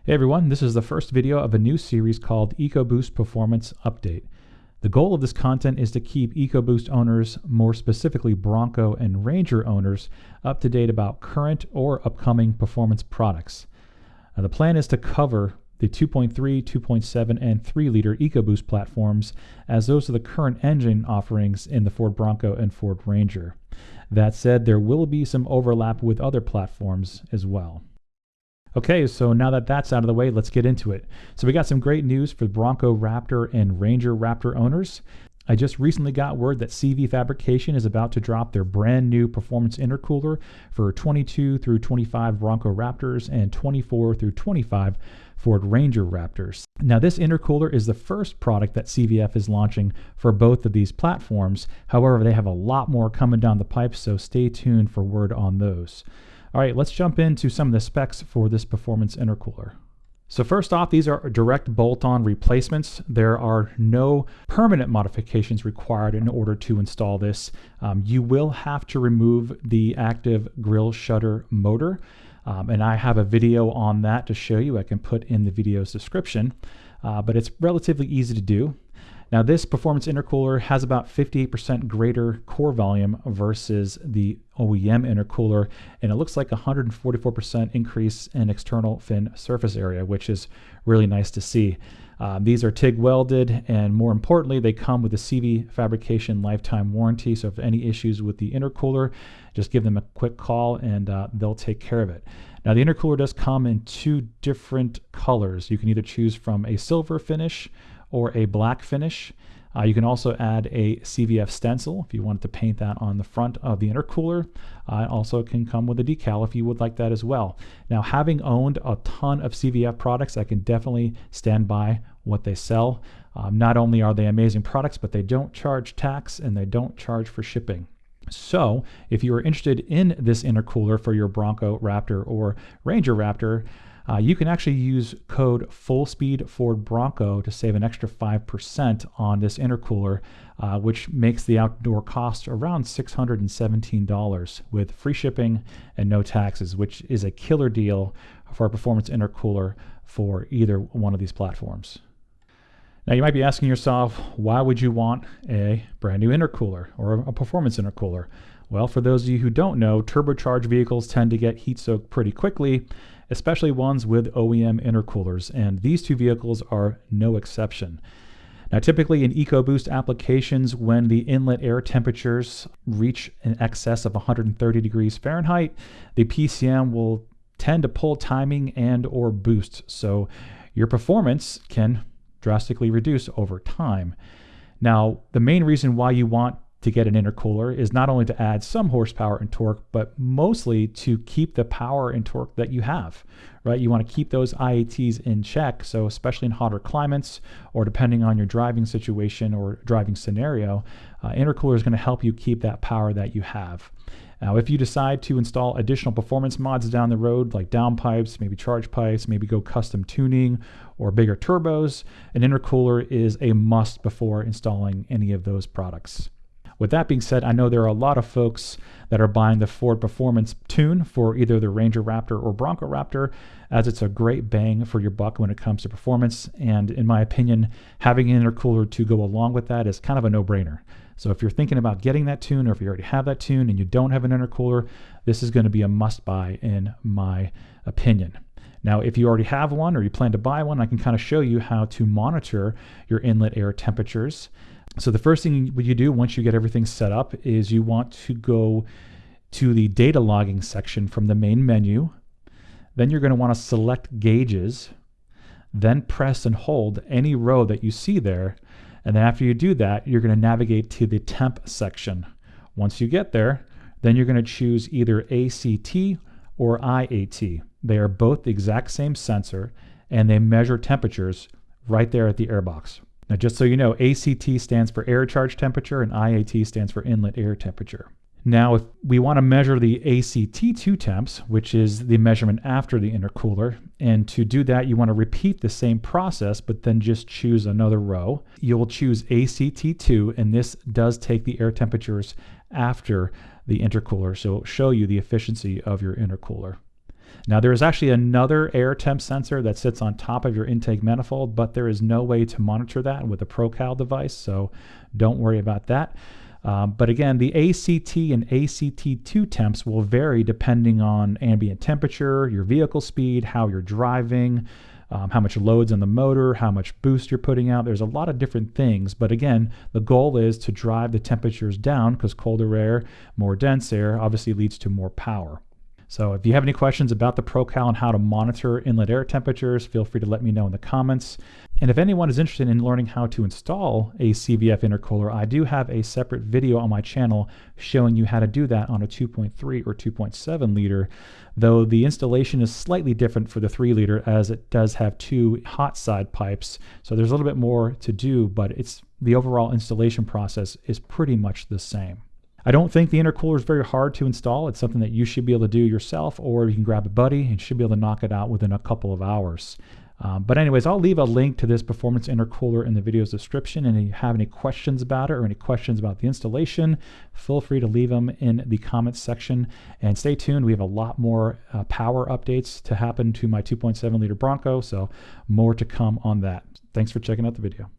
Hey everyone, this is the first video of a new series called EcoBoost Performance Update. The goal of this content is to keep EcoBoost owners, more specifically Bronco and Ranger owners, up to date about current or upcoming performance products. The plan is to cover the 2.3, 2.7, and 3-liter EcoBoost platforms, as those are the current engine offerings in the Ford Bronco and Ford Ranger. That said, there will be some overlap with other platforms as well. Okay, so now that that's out of the way, let's get into it. So we got some great news for Bronco Raptor and Ranger Raptor owners. I just recently got word that CV Fabrication is about to drop their brand new performance intercooler for 22 through 25 Bronco Raptors and 24 through 25 Ford Ranger Raptors. Now this intercooler is the first product that CVF is launching for both of these platforms. However, they have a lot more coming down the pipe, so stay tuned for word on those. All right, let's jump into some of the specs for this performance intercooler. So first off, these are direct bolt-on replacements. There are no permanent modifications required in order to install this. You will have to remove the active grille shutter motor, and I have a video on that to show you. I can put in the video's description, but it's relatively easy to do. Now this performance intercooler has about 58% greater core volume versus the OEM intercooler, and it looks like 144% increase in external fin surface area, which is really nice to see. These are TIG welded, and more importantly, they come with a CV Fabrication lifetime warranty, so if any issues with the intercooler, just give them a quick call and they'll take care of it. Now the intercooler does come in two different colors. You can either choose from a silver finish or a black finish. You can also add a CVF stencil if you wanted to paint that on the front of the intercooler. Also can come with a decal if you would like that as well. Now, having owned a ton of CVF products, I can definitely stand by what they sell. Not only are they amazing products, but they don't charge tax and they don't charge for shipping. So if you are interested in this intercooler for your Bronco Raptor or Ranger Raptor, you can actually use code FULLSPEEDFORDBRONCO to save an extra 5% on this intercooler, which makes the outdoor cost around $617 with free shipping and no taxes, which is a killer deal for a performance intercooler for either one of these platforms. Now you might be asking yourself, why would you want a brand new intercooler or a performance intercooler? Well, for those of you who don't know, turbocharged vehicles tend to get heat soaked pretty quickly, especially ones with OEM intercoolers, and these two vehicles are no exception. Now typically in EcoBoost applications, when the inlet air temperatures reach in excess of 130 degrees Fahrenheit, the PCM will tend to pull timing and or boost, so your performance can drastically reduce over time. Now the main reason why you want to get an intercooler is not only to add some horsepower and torque, but mostly to keep the power and torque that you have, right? You want to keep those IATs in check. So especially in hotter climates, or depending on your driving situation or driving scenario, intercooler is going to help you keep that power that you have. Now, if you decide to install additional performance mods down the road, like downpipes, maybe charge pipes, maybe go custom tuning or bigger turbos, an intercooler is a must before installing any of those products. With that being said, I know there are a lot of folks that are buying the Ford Performance Tune for either the Ranger Raptor or Bronco Raptor, as it's a great bang for your buck when it comes to performance. And in my opinion, having an intercooler to go along with that is kind of a no-brainer. So if you're thinking about getting that tune, or if you already have that tune and you don't have an intercooler, this is going to be a must-buy in my opinion. Now, if you already have one or you plan to buy one, I can kind of show you how to monitor your inlet air temperatures. So the first thing you do once you get everything set up is you want to go to the data logging section from the main menu. Then you're going to want to select gauges, then press and hold any row that you see there. And then after you do that, you're going to navigate to the temp section. Once you get there, then you're going to choose either ACT or IAT. They are both the exact same sensor, and they measure temperatures right there at the airbox. Now, just so you know, ACT stands for air charge temperature and IAT stands for inlet air temperature. Now, if we want to measure the ACT2 temps, which is the measurement after the intercooler, and to do that, you want to repeat the same process, but then just choose another row. You'll choose ACT2, and this does take the air temperatures after the intercooler, so it'll show you the efficiency of your intercooler. Now there is actually another air temp sensor that sits on top of your intake manifold, but there is no way to monitor that with a ProCal device, so don't worry about that. But again, the ACT and ACT2 temps will vary depending on ambient temperature, your vehicle speed, how you're driving, how much load's in the motor, how much boost you're putting out. There's a lot of different things, but again, the goal is to drive the temperatures down because colder air, more dense air obviously leads to more power. So if you have any questions about the ProCal and how to monitor inlet air temperatures, feel free to let me know in the comments. And if anyone is interested in learning how to install a CVF intercooler, I do have a separate video on my channel showing you how to do that on a 2.3 or 2.7 liter, though the installation is slightly different for the 3 liter as it does have 2 hot side pipes. So there's a little bit more to do, but the overall installation process is pretty much the same. I don't think the intercooler is very hard to install. It's something that you should be able to do yourself, or you can grab a buddy and should be able to knock it out within a couple of hours. But anyways, I'll leave a link to this performance intercooler in the video's description, and if you have any questions about it or any questions about the installation, feel free to leave them in the comments section. And stay tuned, we have a lot more power updates to happen to my 2.7 liter Bronco, so more to come on that. Thanks for checking out the video.